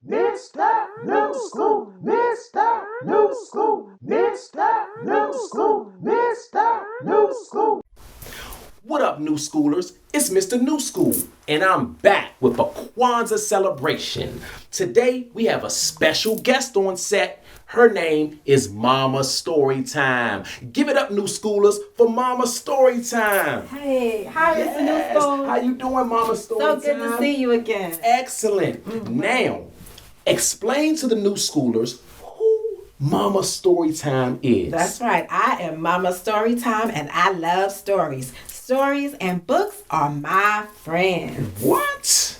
Mr. New School, Mr. New School, Mr. New School, Mr. New School. What up, new schoolers? It's Mr. New School, and I'm back with a Kwanzaa celebration. Today, we have a special guest on set. Her name is Mama Storytime. Give it up, new schoolers, for Mama Storytime. Hey, how is the new school? How you doing, Mama Storytime? So good to see you again. Excellent. Now, explain to the new schoolers who Mama Storytime is. That's right. I am Mama Storytime, and I love stories. Stories and books are my friends. What?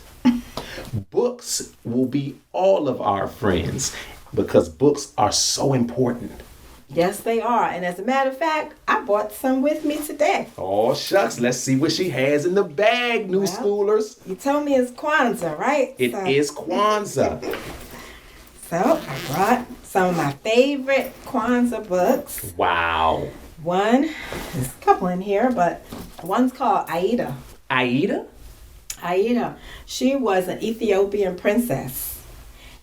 Books will be all of our friends because books are so important. Yes, they are. And as a matter of fact, I brought some with me today. Oh, shucks. Let's see what she has in the bag, new schoolers. You told me it's Kwanzaa, right? It is Kwanzaa. So I brought some of my favorite Kwanzaa books. Wow. One, there's a couple in here, but one's called Aida. Aida? Aida. She was an Ethiopian princess.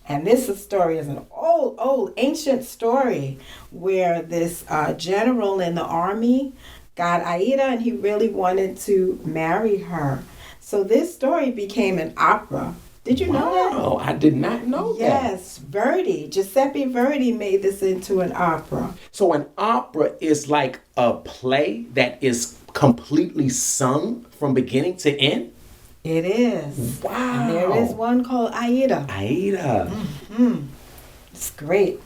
And this story is an old, ancient story where this general in the army got Aida and he really wanted to marry her. So this story became an opera. Did you know that? Oh, I did not know that. Yes, Giuseppe Verdi made this into an opera. So an opera is like a play that is completely sung from beginning to end? It is. Wow. And there is one called Aida. Aida. It's great.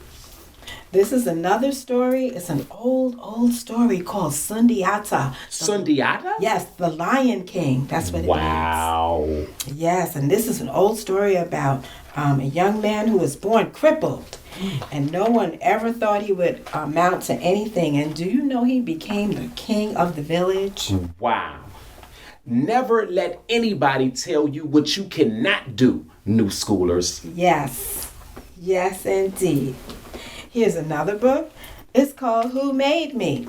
This is another story. It's an old story called Sundiata. Sundiata? Yes, the Lion King. That's what it means. Wow. Yes, and this is an old story about a young man who was born crippled. And no one ever thought he would amount to anything. And do you know he became the king of the village? Wow. Never let anybody tell you what you cannot do, new schoolers. Yes. Yes, indeed. Here's another book. It's called Who Made Me?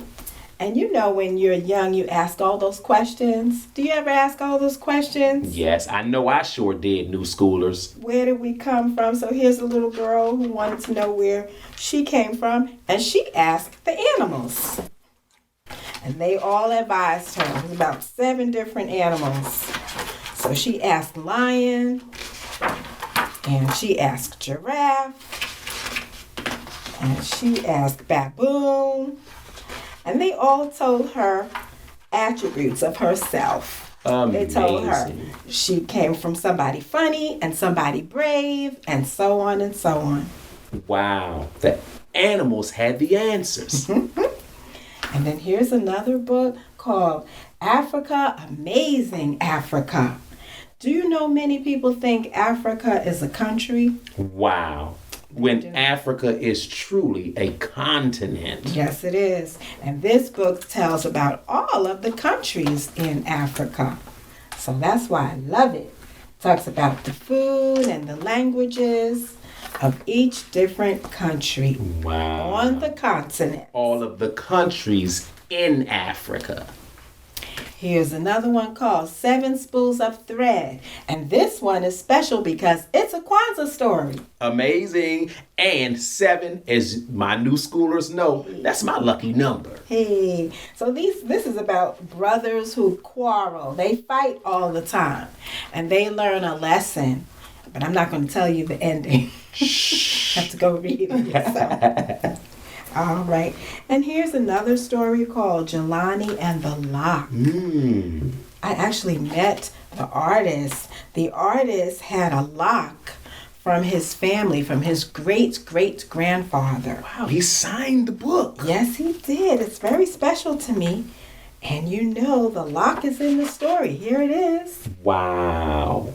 And you know when you're young, you ask all those questions. Do you ever ask all those questions? Yes, I know I sure did, new schoolers. Where did we come from? So here's a little girl who wanted to know where she came from. And she asked the animals. And they all advised her. It was about 7 different animals. So she asked lion. And she asked giraffe. And she asked baboon. And they all told her attributes of herself. Amazing. They told her she came from somebody funny and somebody brave and so on and so on. Wow. The animals had the answers. And then here's another book called Africa, Amazing Africa. Do you know many people think Africa is a country? Wow. When Africa is truly a continent. Yes, it is. And this book tells about all of the countries in Africa. So that's why I love it. Talks about the food and the languages of each different country Wow. on the continent. All of the countries in Africa. Here's another one called 7 Spools of Thread. And this one is special because it's a Kwanzaa story. Amazing. And 7, as my new schoolers know, that's my lucky number. Hey, so this is about brothers who quarrel. They fight all the time. And they learn a lesson. But I'm not going to tell you the ending. Have to go read it yourself. All right. And here's another story called Jelani and the Lock. I actually met the artist. The artist had a lock from his family, from his great-great-grandfather. Wow, he signed the book. Yes, he did. It's very special to me. And you know the lock is in the story. Here it is. Wow.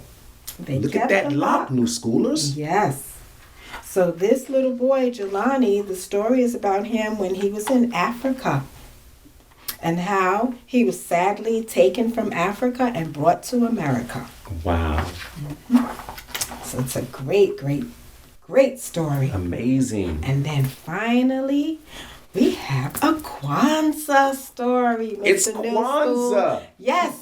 They Look at kept that the lock, new schoolers. Yes. So this little boy, Jelani, the story is about him when he was in Africa and how he was sadly taken from Africa and brought to America. Wow. So it's a great story. Amazing. And then finally, We have a Kwanzaa story, Mr. It's New Kwanzaa. School. Yes,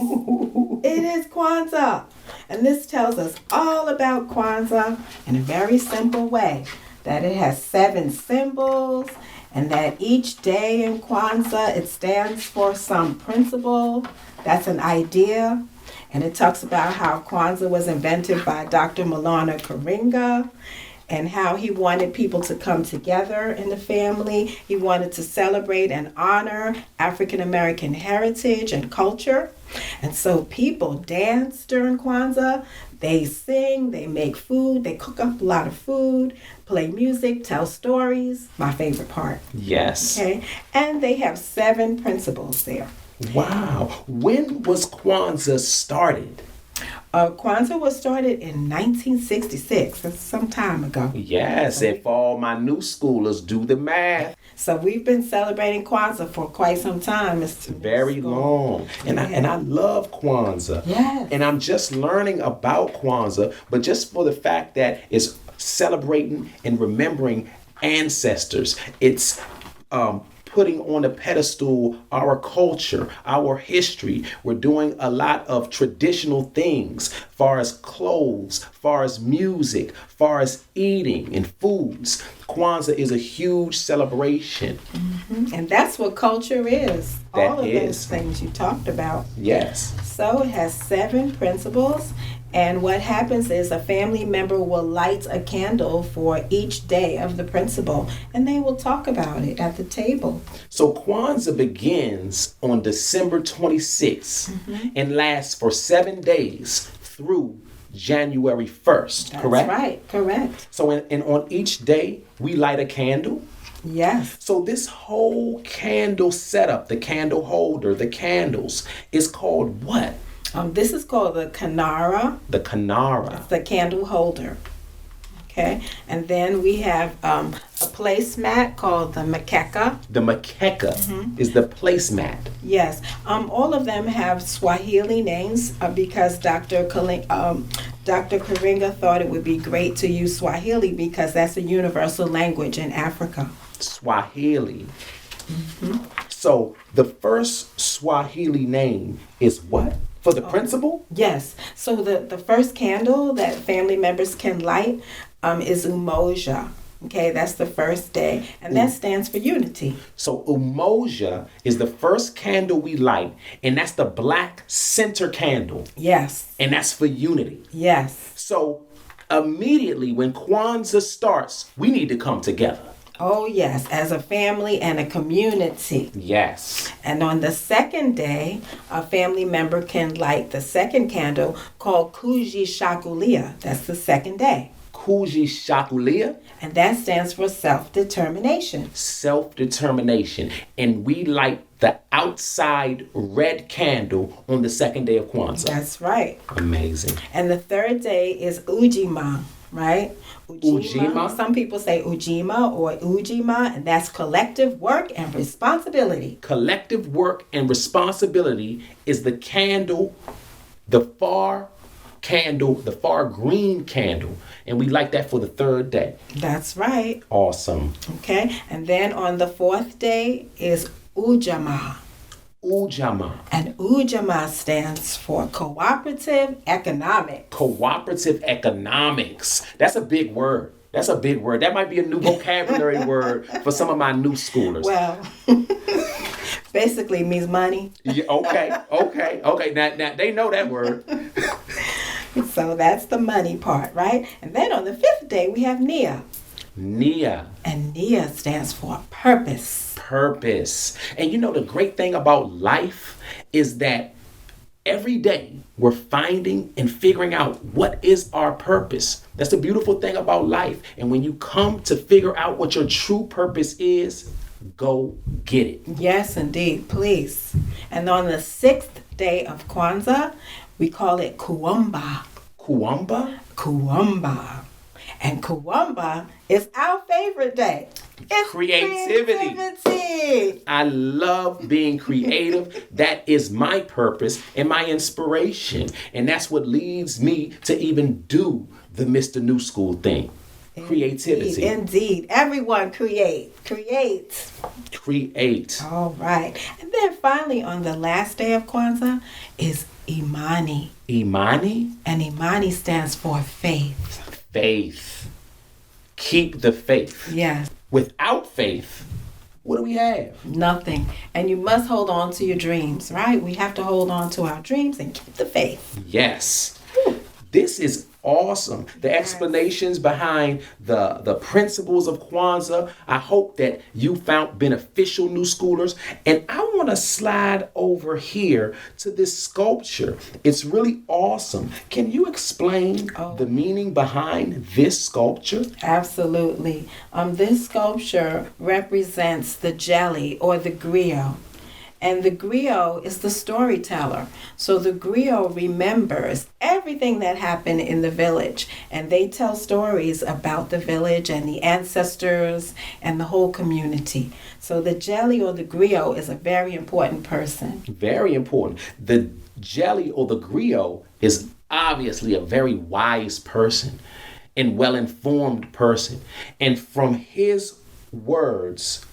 it is Kwanzaa. And this tells us all about Kwanzaa in a very simple way. That it has 7 symbols, and that each day in Kwanzaa, it stands for some principle. That's an idea. And it talks about how Kwanzaa was invented by Dr. Maulana Karinga, and how he wanted people to come together in the family. He wanted to celebrate and honor African American heritage and culture. And so people dance during Kwanzaa. They sing, they make food, they cook up a lot of food, play music, tell stories. My favorite part. Yes. Okay. And they have 7 principles there. Wow. When was Kwanzaa started? Kwanzaa was started in 1966. That's some time ago. Yes, if all my new schoolers do the math. So we've been celebrating Kwanzaa for quite some time. Mr. Very long. And I love Kwanzaa. Yes. And I'm just learning about Kwanzaa, but just for the fact that it's celebrating and remembering ancestors. It's putting on a pedestal our culture, our history. We're doing a lot of traditional things, far as clothes, far as music, far as eating and foods. Kwanzaa is a huge celebration. Mm-hmm. And that's what culture is. All of those things you talked about. Yes. So it has 7 principles. And what happens is a family member will light a candle for each day of the principle, and they will talk about it at the table. So Kwanzaa begins on December 26th and lasts for 7 days through January 1st, correct? That's right, correct. So and on each day, we light a candle? Yes. So this whole candle setup, the candle holder, the candles, is called what? This is called the Kanara. The Kanara. It's the candle holder. Okay. And then we have a placemat called the Makeka. The Makeka is the placemat. Yes. All of them have Swahili names because Dr. Karinga thought it would be great to use Swahili because that's a universal language in Africa. Swahili. So the first Swahili name is what? For the principal? Yes. So the first candle that family members can light is Umoja. Okay, that's the first day. And that stands for unity. So Umoja is the first candle we light, and that's the black center candle. Yes. And that's for unity. Yes. So immediately when Kwanzaa starts, we need to come together. Oh, yes, as a family and a community. Yes. And on the second day, a family member can light the second candle called Kuji Shakulia. That's the second day. Kuji Shakulia. And that stands for self-determination. Self-determination. And we light the outside red candle on the second day of Kwanzaa. That's right. Amazing. And the third day is Ujima, right? Ujima. Some people say Ujima or Ujima, and that's collective work and responsibility. Collective work and responsibility is the candle, the far green candle. And we light that for the third day. That's right. Awesome. Okay. And then on the fourth day is Ujama. Ujama. And Ujama stands for cooperative economics. Cooperative economics. That's a big word. That might be a new vocabulary word for some of my new schoolers. Well, basically means money. Yeah, okay. Now they know that word. So that's the money part, right? And then on the fifth day, we have Nia. Nia. And Nia stands for purpose. Purpose. And you know the great thing about life is that every day we're finding and figuring out what is our purpose. That's the beautiful thing about life. And when you come to figure out what your true purpose is, go get it. Yes, indeed. Please. And on the sixth day of Kwanzaa, we call it Kuwamba. Kuwamba? Kuwamba. And Kuwamba is our favorite day. It's creativity. I love being creative. That is my purpose and my inspiration. And that's what leads me to even do the Mr. New School thing. creativity. Indeed. Everyone create. Create. All right. And then finally, on the last day of Kwanzaa is Imani. Imani? And Imani stands for faith. Faith. Keep the faith. Yes. Without faith, what do we have? Nothing. And you must hold on to your dreams, right? We have to hold on to our dreams and keep the faith. Yes. This is awesome. The explanations behind the principles of Kwanzaa, I hope that you found beneficial, new schoolers. And I want to slide over here to this sculpture. It's really awesome. Can you explain the meaning behind this sculpture? Absolutely. This sculpture represents the jelly or the griot. And the griot is the storyteller. So the griot remembers everything that happened in the village. And they tell stories about the village and the ancestors and the whole community. So the jelly or the griot is a very important person. Very important. The jelly or the griot is obviously a very wise person and well-informed person. And from his words,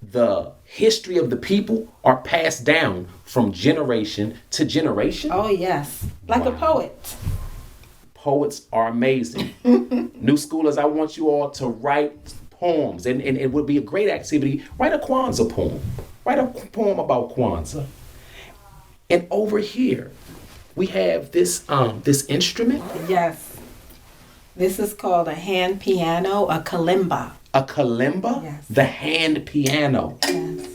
the history of the people are passed down from generation to generation. Oh, yes. Like a poet. Poets are amazing. New schoolers, I want you all to write poems. And it would be a great activity. Write a Kwanzaa poem. Write a poem about Kwanzaa. And over here, we have this instrument. Yes. This is called a hand piano, a kalimba. A kalimba? Yes. The hand piano. Yes.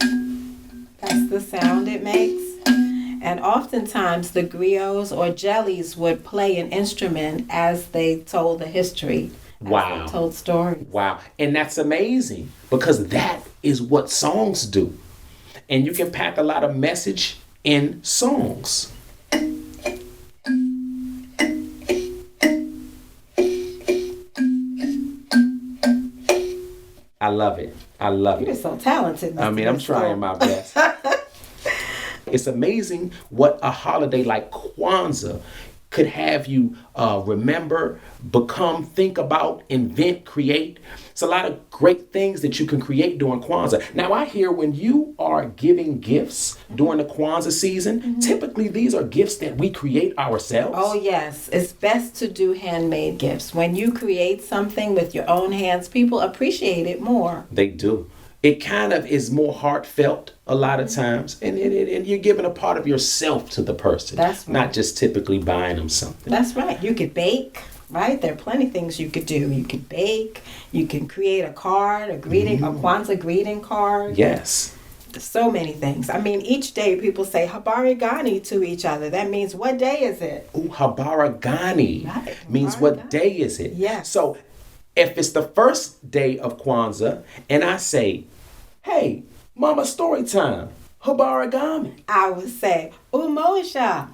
That's the sound it makes. And oftentimes the griots or jellies would play an instrument as they told the history. Wow. As they told stories. Wow. And that's amazing because that is what songs do. And you can pack a lot of message in songs. I love it. I love it. You're so talented, Mr. I mean, I'm trying my best. It's amazing what a holiday like Kwanzaa could have you remember, become, think about, invent, create. It's a lot of great things that you can create during Kwanzaa. Now, I hear when you are giving gifts during the Kwanzaa season, typically these are gifts that we create ourselves. Oh, yes. It's best to do handmade gifts. When you create something with your own hands, people appreciate it more. They do. It kind of is more heartfelt a lot of times. And you're giving a part of yourself to the person. That's right. Not just typically buying them something. That's right. You could bake, right? There are plenty of things you could do. You could bake. You can create a card, a greeting, a Kwanzaa greeting card. Yes. So many things. I mean, each day people say Habari Gani to each other. That means, what day is it? Ooh, Habari Gani means what day is it? Yes. So if it's the first day of Kwanzaa and I say, hey, Mama, story time, Habari Gani, I would say, Umoisha.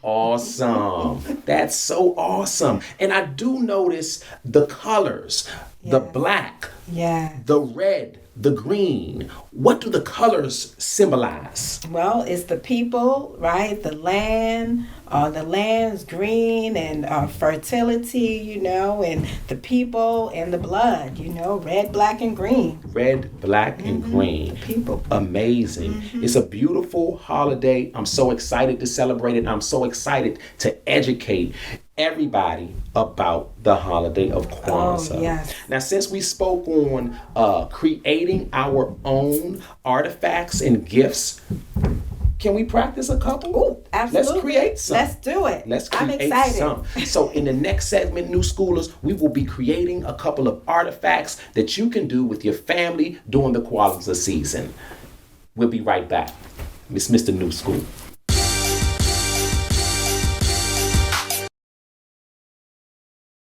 Awesome. That's so awesome. And I do notice the colors, the black, the red, the green. What do the colors symbolize? Well, it's the people, right? The land, the land's green and fertility, and the people and the blood, red, black, and green. Red, black, and green. People. Amazing. It's a beautiful holiday. I'm so excited to celebrate it. I'm so excited to educate everybody about the holiday of Kwanzaa. Oh, yes. Now, since we spoke on creating our own artifacts and gifts, can we practice a couple? Ooh, absolutely. Let's create some. Let's do it. Let's create I'm excited. some. So in the next segment, new schoolers, we will be creating a couple of artifacts that you can do with your family during the Kwanzaa season. We'll be right back. It's Mr. New School.